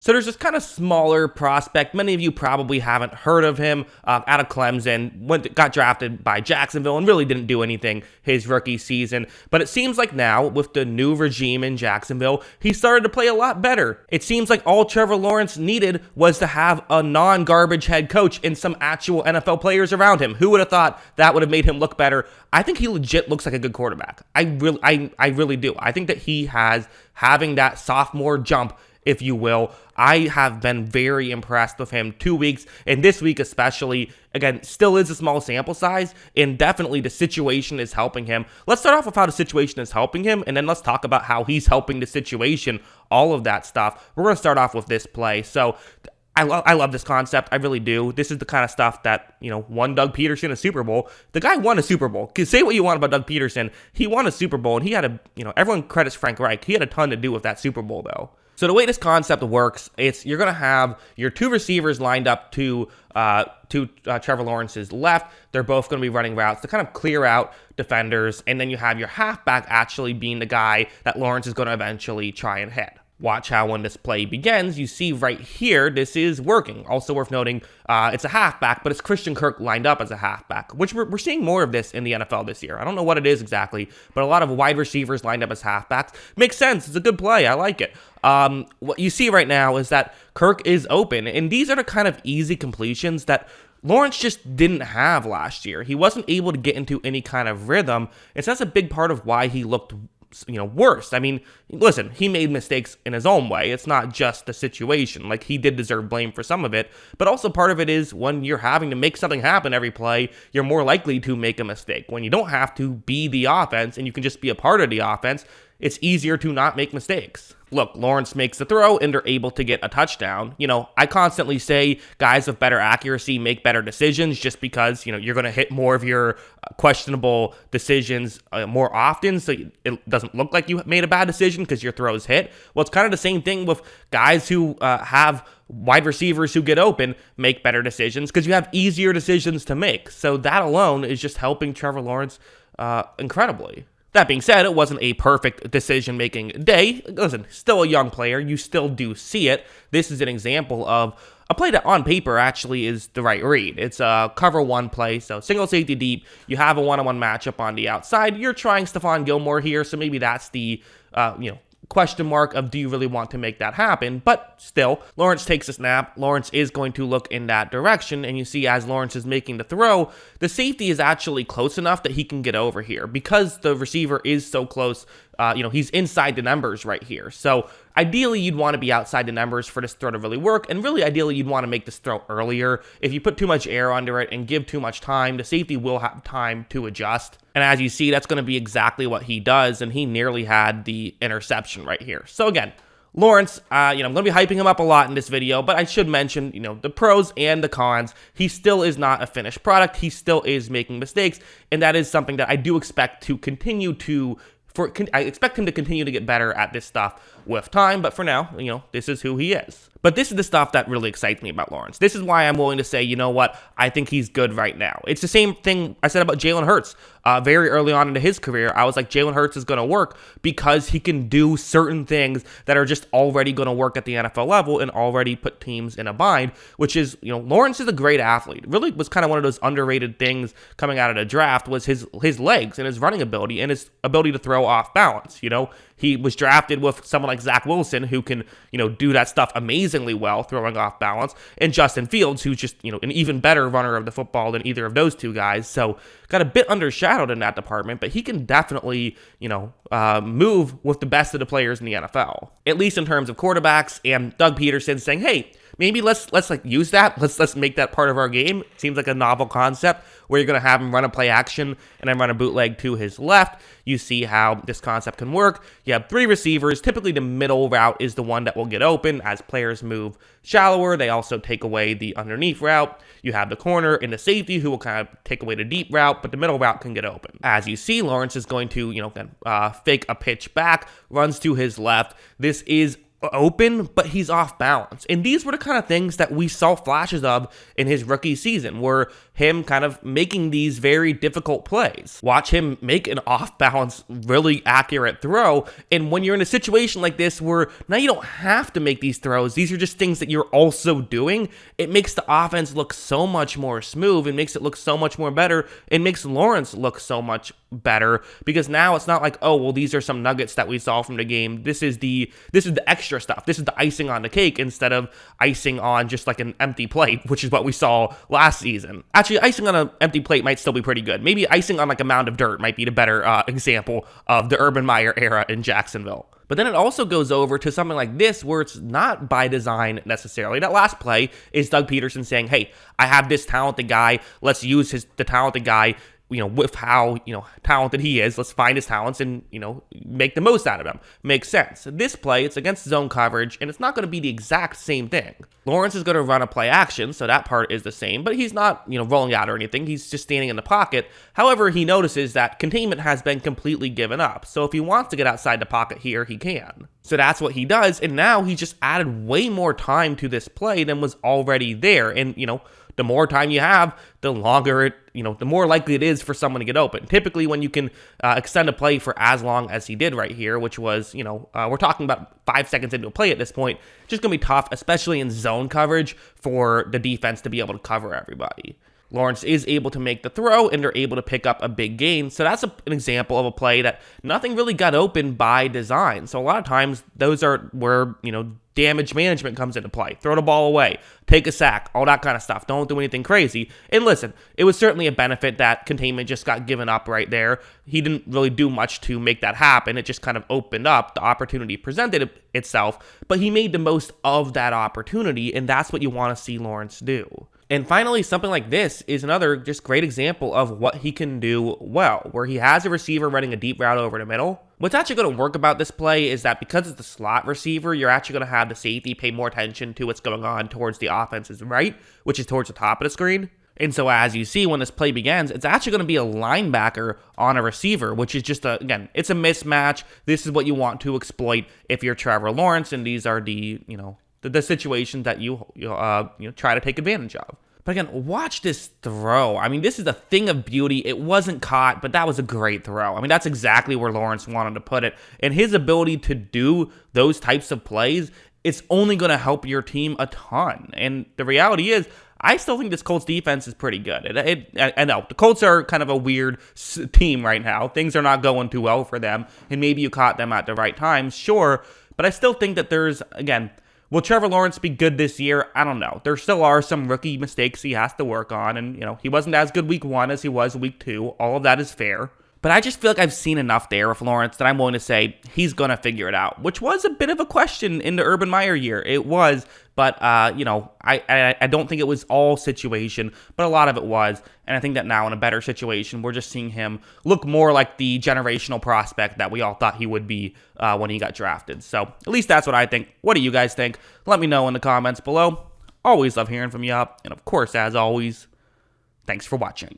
So there's this kind of smaller prospect. Many of you probably haven't heard of him, out of Clemson, got drafted by Jacksonville and really didn't do anything his rookie season. But it seems like now, with the new regime in Jacksonville, he started to play a lot better. It seems like all Trevor Lawrence needed was to have a non-garbage head coach and some actual NFL players around him. Who would have thought that would have made him look better? I think he legit looks like a good quarterback. I really do. I think that he has, having that sophomore jump, if you will. I have been very impressed with him 2 weeks, and this week especially. Again, still is a small sample size, and definitely the situation is helping him. Let's start off with how the situation is helping him, and then let's talk about how he's helping the situation, all of that stuff. We're going to start off with this play. So I love this concept. I really do. This is the kind of stuff that, won Doug Peterson a Super Bowl. The guy won a Super Bowl. Say what you want about Doug Peterson. He won a Super Bowl, and he had everyone credits Frank Reich. He had a ton to do with that Super Bowl, though. So the way this concept works, you're going to have your two receivers lined up to Trevor Lawrence's left. They're both going to be running routes to kind of clear out defenders. And then you have your halfback actually being the guy that Lawrence is going to eventually try and hit. Watch how when this play begins, you see right here, this is working. Also worth noting, it's a halfback, but it's Christian Kirk lined up as a halfback, which we're seeing more of this in the NFL this year. I don't know what it is exactly, but a lot of wide receivers lined up as halfbacks. Makes sense. It's a good play. I like it. What you see right now is that Kirk is open, and these are the kind of easy completions that Lawrence just didn't have last year. He wasn't able to get into any kind of rhythm, and so that's a big part of why he looked worse. I mean, listen, he made mistakes in his own way. It's not just the situation. Like, he did deserve blame for some of it, but also part of it is when you're having to make something happen every play, you're more likely to make a mistake. When you don't have to be the offense and you can just be a part of the offense, it's easier to not make mistakes. Look, Lawrence makes the throw and they're able to get a touchdown. I constantly say guys with better accuracy make better decisions just because, you're going to hit more of your questionable decisions more often. So it doesn't look like you made a bad decision because your throws hit. Well, it's kind of the same thing with guys who have wide receivers who get open, make better decisions because you have easier decisions to make. So that alone is just helping Trevor Lawrence incredibly. That being said, it wasn't a perfect decision-making day. Listen, still a young player. You still do see it. This is an example of a play that on paper actually is the right read. It's a cover one play, so single safety deep. You have a one-on-one matchup on the outside. You're trying Stephon Gilmore here, so maybe that's the, question mark of do you really want to make that happen? But still, Lawrence takes a snap. Lawrence is going to look in that direction, and you see as Lawrence is making the throw, the safety is actually close enough that he can get over here because the receiver is so close. He's inside the numbers right here. So ideally, you'd want to be outside the numbers for this throw to really work. And really, ideally, you'd want to make this throw earlier. If you put too much air under it and give too much time, the safety will have time to adjust. And as you see, that's going to be exactly what he does. And he nearly had the interception right here. So again, Lawrence, I'm going to be hyping him up a lot in this video, but I should mention, the pros and the cons. He still is not a finished product. He still is making mistakes. And that is something that I do expect to continue to I expect him to continue to get better at this stuff with time, but for now, this is who he is. But this is the stuff that really excites me about Lawrence. This is why I'm willing to say, you know what, I think he's good right now. It's the same thing I said about Jalen Hurts. Very early on into his career, I was like, Jalen Hurts is going to work because he can do certain things that are just already going to work at the NFL level and already put teams in a bind, which is, Lawrence is a great athlete. Really was kind of one of those underrated things coming out of the draft was his legs and his running ability and his ability to throw off balance. He was drafted with someone like Zach Wilson who can, do that stuff amazingly well, throwing off balance, and Justin Fields, who's just, an even better runner of the football than either of those two guys. So got a bit undershadowed in that department, but he can definitely, move with the best of the players in the NFL, at least in terms of quarterbacks. And Doug Peterson saying, hey, maybe let's use that. Let's make that part of our game. Seems like a novel concept where you're going to have him run a play action and then run a bootleg to his left. You see how this concept can work. You have three receivers. Typically, the middle route is the one that will get open as players move shallower. They also take away the underneath route. You have the corner and the safety who will kind of take away the deep route, but the middle route can get open. As you see, Lawrence is going to, fake a pitch back, runs to his left. This is open, but he's off balance. And these were the kind of things that we saw flashes of in his rookie season, were him kind of making these very difficult plays. Watch him make an off balance, really accurate throw. And when you're in a situation like this where now you don't have to make these throws, these are just things that you're also doing, it makes the offense look so much more smooth. It makes it look so much more better. It makes Lawrence look so much better, because now it's not like, oh, well, these are some nuggets that we saw from the game. This is the extra stuff. This is the icing on the cake, instead of icing on just like an empty plate, which is what we saw last season. Actually, icing on an empty plate might still be pretty good. Maybe icing on like a mound of dirt might be the better example of the Urban Meyer era in Jacksonville. But then it also goes over to something like this, where it's not by design necessarily. That last play is Doug Peterson saying, hey, I have this talented guy. Let's use the talented guy, with how, talented he is. Let's find his talents and, make the most out of him. Makes sense. This play, it's against zone coverage, and it's not going to be the exact same thing. Lawrence is going to run a play action, so that part is the same, but he's not, rolling out or anything. He's just standing in the pocket. However, he notices that containment has been completely given up. So if he wants to get outside the pocket here, he can. So that's what he does, and now he just added way more time to this play than was already there. And, the more time you have, the longer it, the more likely it is for someone to get open. Typically, when you can extend a play for as long as he did right here, which was, we're talking about 5 seconds into a play at this point, just going to be tough, especially in zone coverage, for the defense to be able to cover everybody. Lawrence is able to make the throw, and they're able to pick up a big gain. So that's an example of a play that nothing really got open by design. So a lot of times, those are where, damage management comes into play. Throw the ball away, take a sack, all that kind of stuff. Don't do anything crazy. And listen, it was certainly a benefit that containment just got given up right there. He didn't really do much to make that happen. It just kind of opened up. The opportunity presented itself, but he made the most of that opportunity, and that's what you want to see Lawrence do. And finally, something like this is another just great example of what he can do well, where he has a receiver running a deep route over the middle. What's actually going to work about this play is that because it's the slot receiver, you're actually going to have the safety pay more attention to what's going on towards the offense's right, which is towards the top of the screen. And so as you see, when this play begins, it's actually going to be a linebacker on a receiver, which is just, again, it's a mismatch. This is what you want to exploit if you're Trevor Lawrence, and these are the, the situations that you try to take advantage of. But again, watch this throw. I mean, this is a thing of beauty. It wasn't caught, but that was a great throw. I mean, that's exactly where Lawrence wanted to put it. And his ability to do those types of plays, it's only going to help your team a ton. And the reality is, I still think this Colts defense is pretty good. I know, the Colts are kind of a weird team right now. Things are not going too well for them. And maybe you caught them at the right time, sure. But I still think that there's, again, will Trevor Lawrence be good this year? I don't know. There still are some rookie mistakes he has to work on, and, he wasn't as good week 1 as he was week 2. All of that is fair. But I just feel like I've seen enough there with Lawrence that I'm willing to say he's going to figure it out, which was a bit of a question in the Urban Meyer year. It was, but, I don't think it was all situation, but a lot of it was. And I think that now in a better situation, we're just seeing him look more like the generational prospect that we all thought he would be when he got drafted. So at least that's what I think. What do you guys think? Let me know in the comments below. Always love hearing from you. And of course, as always, thanks for watching.